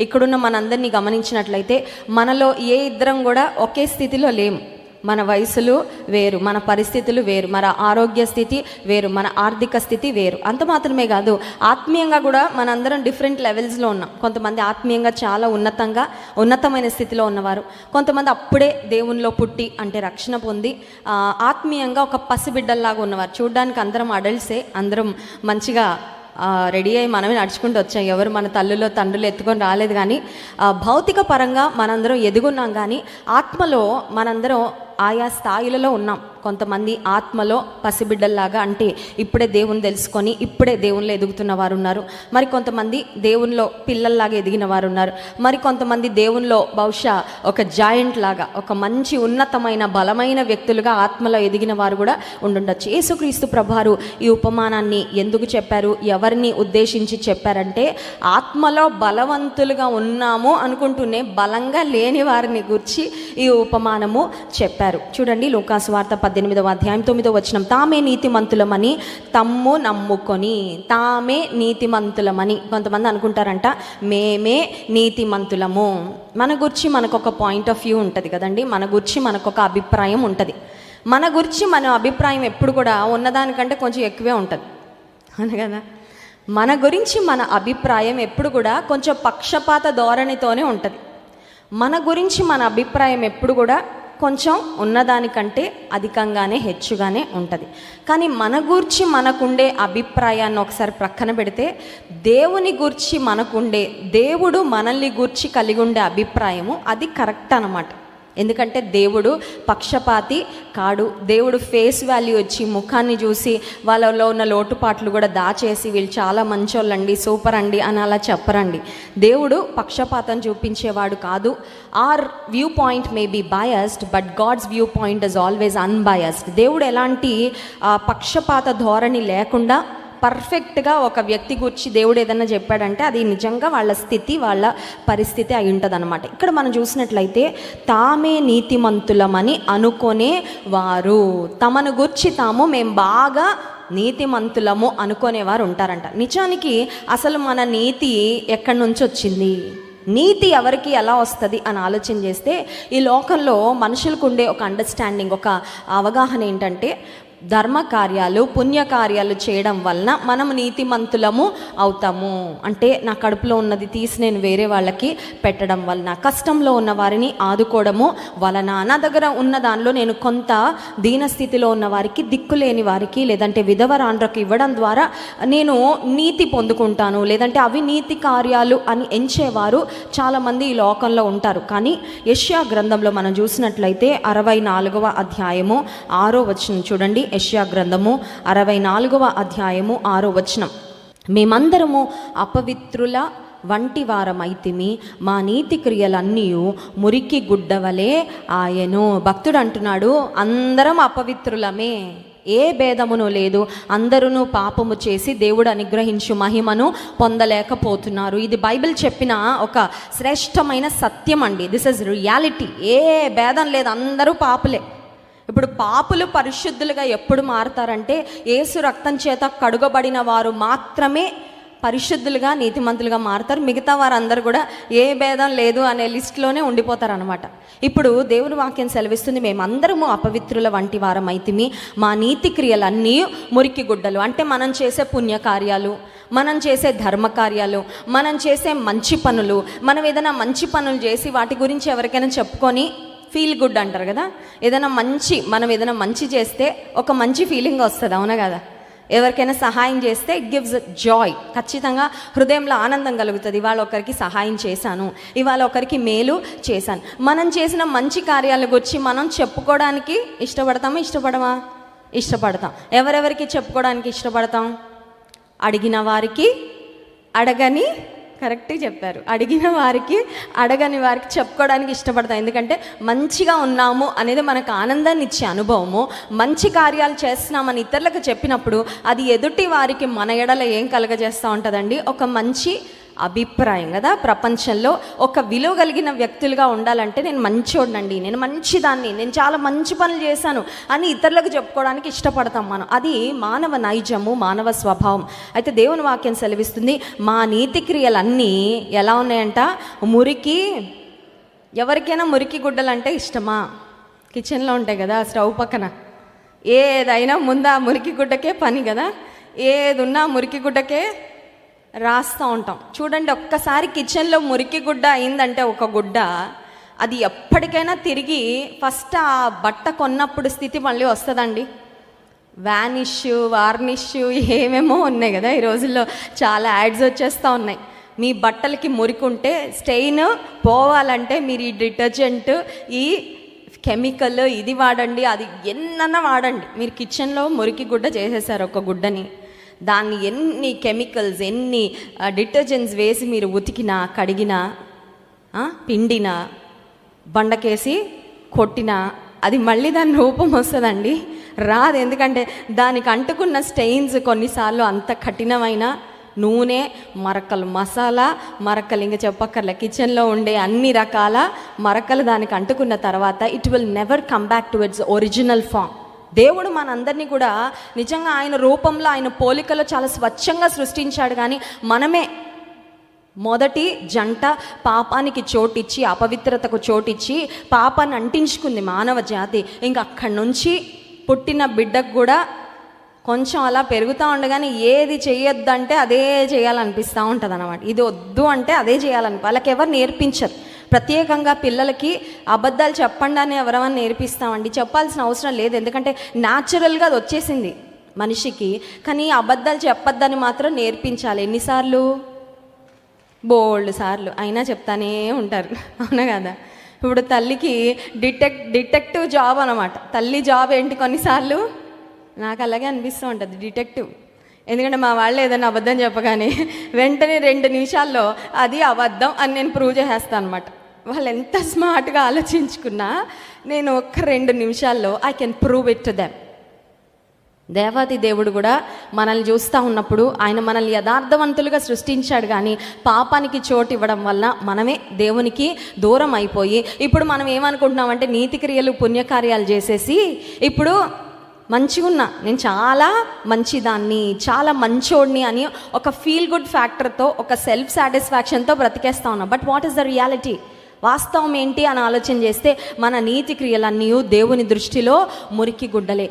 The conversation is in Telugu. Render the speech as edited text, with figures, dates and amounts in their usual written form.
ఇక్కడున్న మనందరినీ గమనించినట్లయితే మనలో ఏ ఇద్దరం కూడా ఒకే స్థితిలో లేము. మన వయసులు వేరు, మన పరిస్థితులు వేరు, మన ఆరోగ్య స్థితి వేరు, మన ఆర్థిక స్థితి వేరు. అంత మాత్రమే కాదు, ఆత్మీయంగా కూడా మనందరం డిఫరెంట్ లెవెల్స్లో ఉన్నాం. కొంతమంది ఆత్మీయంగా చాలా ఉన్నతమైన స్థితిలో ఉన్నవారు, కొంతమంది అప్పుడే దేవునిలో పుట్టి అంటే రక్షణ పొంది ఆత్మీయంగా ఒక పసిబిడ్డల్లాగా ఉన్నవారు. చూడ్డానికి అందరం అడల్ట్సే, అందరం మంచిగా రెడీ అయ్యి మనమే నడుచుకుంటూ వచ్చాం. ఎవరు మన తల్లులో తండ్రులు ఎత్తుకొని రాలేదు. కానీ భౌతిక పరంగా మనందరం ఎదుగున్నాం. కానీ ఆత్మలో మనందరం ఆయా స్థాయిలలో ఉన్నాం. కొంతమంది ఆత్మలో పసిబిడ్డల్లాగా, అంటే ఇప్పుడే దేవుని తెలుసుకొని ఇప్పుడే దేవునిలో ఎదుగుతున్న వారు ఉన్నారు. మరి కొంతమంది దేవునిలో పిల్లల్లాగా ఎదిగిన వారు ఉన్నారు. మరి కొంతమంది దేవునిలో బహుశా ఒక జాయింట్ లాగా, ఒక మంచి ఉన్నతమైన బలమైన వ్యక్తులుగా ఆత్మలో ఎదిగిన వారు కూడా ఉండుండొచ్చు. యేసుక్రీస్తు ప్రభువారు ఈ ఉపమానాన్ని ఎందుకు చెప్పారు, ఎవరిని ఉద్దేశించి చెప్పారంటే, ఆత్మలో బలవంతులుగా ఉన్నాము అనుకుంటూనే బలంగా లేని వారిని గురించి ఈ ఉపమానము చెప్పారు. చూడండి, లూకాసు వార్త 18వ అధ్యాయం 9వ వచనం. తామే నీతిమంతులమని తమ్ము నమ్ముకొని. తామే నీతిమంతులమని. కొంతమంది అనుకుంటారంట మేమే నీతిమంతులము. మన గురించి మనకొక పాయింట్ ఆఫ్ వ్యూ ఉంటుంది కదండి. మన గురించి మనకొక అభిప్రాయం ఉంటుంది. మన గురించి మన అభిప్రాయం ఎప్పుడు కూడా ఉన్నదానికంటే కొంచెం ఎక్కువే ఉంటుంది, అవును కదా. మన గురించి మన అభిప్రాయం ఎప్పుడు కూడా కొంచెం పక్షపాత ధోరణితోనే ఉంటుంది. మన గురించి మన అభిప్రాయం ఎప్పుడు కూడా కొంచెం ఉన్నదానికంటే అధికంగానే హెచ్చుగానే ఉంటుంది. కానీ మన గూర్చి మనకుండే అభిప్రాయాన్ని ఒకసారి ప్రక్కన పెడితే, దేవుని గూర్చి మనకుండే, దేవుడు మనల్ని గూర్చి కలిగి ఉండే అభిప్రాయము అది కరెక్ట్ అన్నమాట. ఎందుకంటే దేవుడు పక్షపాతి కాడు. దేవుడు ఫేస్ వాల్యూ వచ్చి ముఖాన్ని చూసి వాళ్ళలో ఉన్న లోటుపాట్లు కూడా దాచేసి వీళ్ళు చాలా మంచోళ్ళండి, సూపర్ అండి అని అలా చెప్పరండి. దేవుడు పక్షపాతం చూపించేవాడు కాదు. Our view point may be biased, but God's view point is always unbiased. దేవుడు ఎలాంటి పక్షపాత ధోరణి లేకుండా పర్ఫెక్ట్గా ఒక వ్యక్తి గురించి దేవుడు ఏదన్నా చెప్పాడంటే అది నిజంగా వాళ్ళ స్థితి, వాళ్ళ పరిస్థితి అయి ఉంటుంది అనమాట. ఇక్కడ మనం చూసినట్లయితే తామే నీతిమంతులమని అనుకునే వారు, తమను గురించి తాము మేము బాగా నీతిమంతులము అనుకునేవారు ఉంటారంట. నిజానికి అసలు మన నీతి ఎక్కడి నుంచి వచ్చింది, నీతి ఎవరికి ఎలా వస్తుంది అని ఆలోచన చేస్తే, ఈ లోకంలో మనుషులకు ఉండే ఒక అండర్స్టాండింగ్, ఒక అవగాహన ఏంటంటే, ధర్మకార్యాలు పుణ్యకార్యాలు చేయడం వలన మనం నీతిమంతులము అవుతాము. అంటే నా కడుపులో ఉన్నది తీసి నేను వేరే వాళ్ళకి పెట్టడం వలన, కష్టంలో ఉన్న వారిని ఆదుకోవడము వలన, నా దగ్గర ఉన్న దానిలో నేను కొంత దీనస్థితిలో ఉన్న వారికి, దిక్కులేని వారికి, లేదంటే విధవరాండ్రకు ఇవ్వడం ద్వారా నేను నీతి పొందుకుంటాను, లేదంటే అవి నీతి కార్యాలు అని ఎంచేవారు చాలామంది ఈ లోకంలో ఉంటారు. కానీ యెషయా గ్రంథంలో మనం చూసినట్లయితే 64వ అధ్యాయము 6వ వచనం చూడండి. యెషయా గ్రంథము 64వ అధ్యాయము 6వ వచనం. మేమందరము అపవిత్రుల వంటి వారమైతిమి, మా నీతి క్రియలన్నీ మురికి గుడ్డవలే ఆయను. భక్తుడు అంటున్నాడు, అందరం అపవిత్రులమే, ఏ భేదమును లేదు, అందరూ పాపము చేసి దేవుడు అనుగ్రహించు మహిమను పొందలేకపోతున్నారు. ఇది బైబిల్ చెప్పిన ఒక శ్రేష్టమైన సత్యం అండి. This is reality. ఏ భేదం లేదు, అందరూ పాపులే. ఇప్పుడు పాపులు పరిశుద్ధులుగా ఎప్పుడు మారుతారంటే, యేసు రక్తం చేత కడుగబడిన వారు మాత్రమే పరిశుద్ధులుగా నీతిమంతులుగా మారుతారు. మిగతా వారందరూ కూడా ఏ భేదం లేదు అనే లిస్టులోనే ఉండిపోతారు అనమాట. ఇప్పుడు దేవుని వాక్యం సెలవిస్తుంది, మేమందరము అపవిత్రుల వంటి వారమైతిమి, మా నీతి క్రియలన్నీ మురికి గుడ్డలు. అంటే మనం చేసే పుణ్యకార్యాలు, మనం చేసే ధర్మకార్యాలు, మనం చేసే మంచి పనులు, మనం ఏదైనా మంచి పనులు చేసి వాటి గురించి ఎవరికైనా చెప్పుకొని ఫీల్ గుడ్ అంటారు కదా. మనం ఏదైనా మంచి చేస్తే ఒక మంచి ఫీలింగ్ వస్తుంది, అవునా కదా. ఎవరికైనా సహాయం చేస్తే ఇట్ గివ్స్ జాయ్. ఖచ్చితంగా హృదయంలో ఆనందం కలుగుతుంది. ఇవాళ ఒకరికి సహాయం చేశాను, ఇవాళ ఒకరికి మేలు చేశాను. మనం చేసిన మంచి కార్యాల గురించి మనం చెప్పుకోవడానికి ఇష్టపడతామా? ఇష్టపడతాం. ఎవరెవరికి చెప్పుకోవడానికి ఇష్టపడతాం? అడిగిన వారికి, అడగని, కరెక్ట్గా చెప్పారు, అడిగిన వారికి, అడగని వారికి చెప్పుకోవడానికి ఇష్టపడతాం. ఎందుకంటే మంచిగా ఉన్నాము అనేది మనకు ఆనందాన్ని ఇచ్చే అనుభవము. మంచి కార్యాలు చేస్తున్నామని ఇతరులకు చెప్పినప్పుడు అది ఎదుటి వారికి మన ఎడల ఏం కలగజేస్తూ ఉంటుందండి? ఒక మంచి అభిప్రాయం కదా. ప్రపంచంలో ఒక విలువ కలిగిన వ్యక్తులుగా ఉండాలంటే నేను మంచోడినండి, నేను మంచిదాన్ని, నేను చాలా మంచి పనులు చేశాను అని ఇతరులకు చెప్పుకోవడానికి ఇష్టపడతాం మనం. అది మానవ నైజము, మానవ స్వభావం. అయితే దేవుని వాక్యం సెలవిస్తుంది, మా నీతి క్రియలన్నీ ఎలా ఉన్నాయంట, మురికి. ఎవరికైనా మురికి గుడ్డలు అంటే ఇష్టమా? కిచెన్లో ఉంటాయి కదా, స్టవ్ పక్కన ఏదైనా ముందా మురికి గుడ్డకే పని కదా, ఏది ఉన్నా మురికి గుడ్డకే రాస్తూ ఉంటాం. చూడండి, ఒక్కసారి కిచెన్లో మురికి గుడ్డ అయిందంటే ఒక గుడ్డ, అది ఎప్పటికైనా తిరిగి ఫస్ట్ ఆ బట్ట కొన్నప్పుడు స్థితి మళ్ళీ వస్తుందండి. వార్నిష్ ఏమేమో ఉన్నాయి కదా ఈ రోజుల్లో, చాలా యాడ్స్ వచ్చేస్తూ ఉన్నాయి. మీ బట్టలకి మురికి ఉంటే స్టెయిన్ పోవాలంటే మీరు ఈ డిటర్జెంట్, ఈ కెమికల్ ఇది వాడండి, అది ఎన్నన్నా వాడండి. మీరు కిచెన్లో మురికి గుడ్డ చేసేసారు ఒక గుడ్డని, దాన్ని ఎన్ని కెమికల్స్, ఎన్ని డిటర్జెంట్స్ వేసి మీరు ఉతికినా, కడిగినా, పిండినా, బండకేసి కొట్టినా అది మళ్ళీ దాని రూపం వస్తుందండి? రాదు. ఎందుకంటే దానికి అంటుకున్న స్టెయిన్స్ కొన్నిసార్లు అంత కఠినమైన నూనె, మరకలు, మసాలా మరకలు, ఇంకా చెప్పక్కర్లే, కిచెన్లో ఉండే అన్ని రకాల మరకలు దానికి అంటుకున్న తర్వాత it will never come back to its original form. దేవుడు మనందరినీ కూడా నిజంగా ఆయన రూపంలో, ఆయన పోలికలో చాలా స్వచ్ఛంగా సృష్టించాడు. కానీ మనమే మొదటి జంట పాపానికి చోటిచ్చి, అపవిత్రతకు చోటిచ్చి పాపాన్ని అంటించుకుంది మానవ జాతి. ఇంకా అక్కడి నుంచి పుట్టిన బిడ్డకు కూడా కొంచెం అలా పెరుగుతూ ఉండగానే ఏది చేయొద్దంటే అదే చేయాలనిపిస్తూ ఉంటుంది అన్నమాట. ఇది వద్దు అంటే అదే చేయాలని వాళ్ళకి ఎవరు నేర్పించరు. ప్రత్యేకంగా పిల్లలకి అబద్ధాలు చెప్పండి అని ఎవరైనా నేర్పిస్తామండి? చెప్పాల్సిన అవసరం లేదు, ఎందుకంటే న్యాచురల్గా అది వచ్చేసింది మనిషికి. కానీ అబద్ధాలు చెప్పొద్దని మాత్రం నేర్పించాలి. ఎన్నిసార్లు? బోల్డ్ సార్లు. అయినా చెప్తానే ఉంటారు, అవునా కదా. ఇప్పుడు తల్లికి డిటెక్టివ్ జాబ్ అనమాట. తల్లి జాబ్ ఏంటి? కొన్నిసార్లు నాకు అలాగే అనిపిస్తూ ఉంటుంది, డిటెక్టివ్. ఎందుకంటే మా వాళ్ళు ఏదైనా అబద్ధం చెప్పగానే వెంటనే 2 నిమిషాల్లో అది అబద్ధం అని నేను ప్రూవ్ చేసేస్తాను అనమాట. వాళ్ళు ఎంత స్మార్ట్గా ఆలోచించుకున్నా నేను ఒక్క 2 నిమిషాల్లో I can prove it to them. దేవాది దేవుడు కూడా మనల్ని చూస్తూ ఉన్నప్పుడు ఆయన మనల్ని యథార్థవంతులుగా సృష్టించాడు. కానీ పాపానికి చోటు ఇవ్వడం వల్ల మనమే దేవునికి దూరం అయిపోయి ఇప్పుడు మనం ఏమనుకుంటున్నామంటే నీతి క్రియలు, పుణ్యకార్యాలు చేసేసి ఇప్పుడు మంచిగా ఉన్నా, నేను చాలా మంచిదాన్ని, చాలా మంచోడిని అని ఒక ఫీల్ గుడ్ ఫ్యాక్టర్తో, ఒక సెల్ఫ్ సాటిస్ఫాక్షన్తో బ్రతికేస్తా ఉన్నాం. But what is the reality? వాస్తవం ఏంటి అని ఆలోచన చేస్తే మన నీతి క్రియలన్నీ దేవుని దృష్టిలో మురికి గుడ్డలే.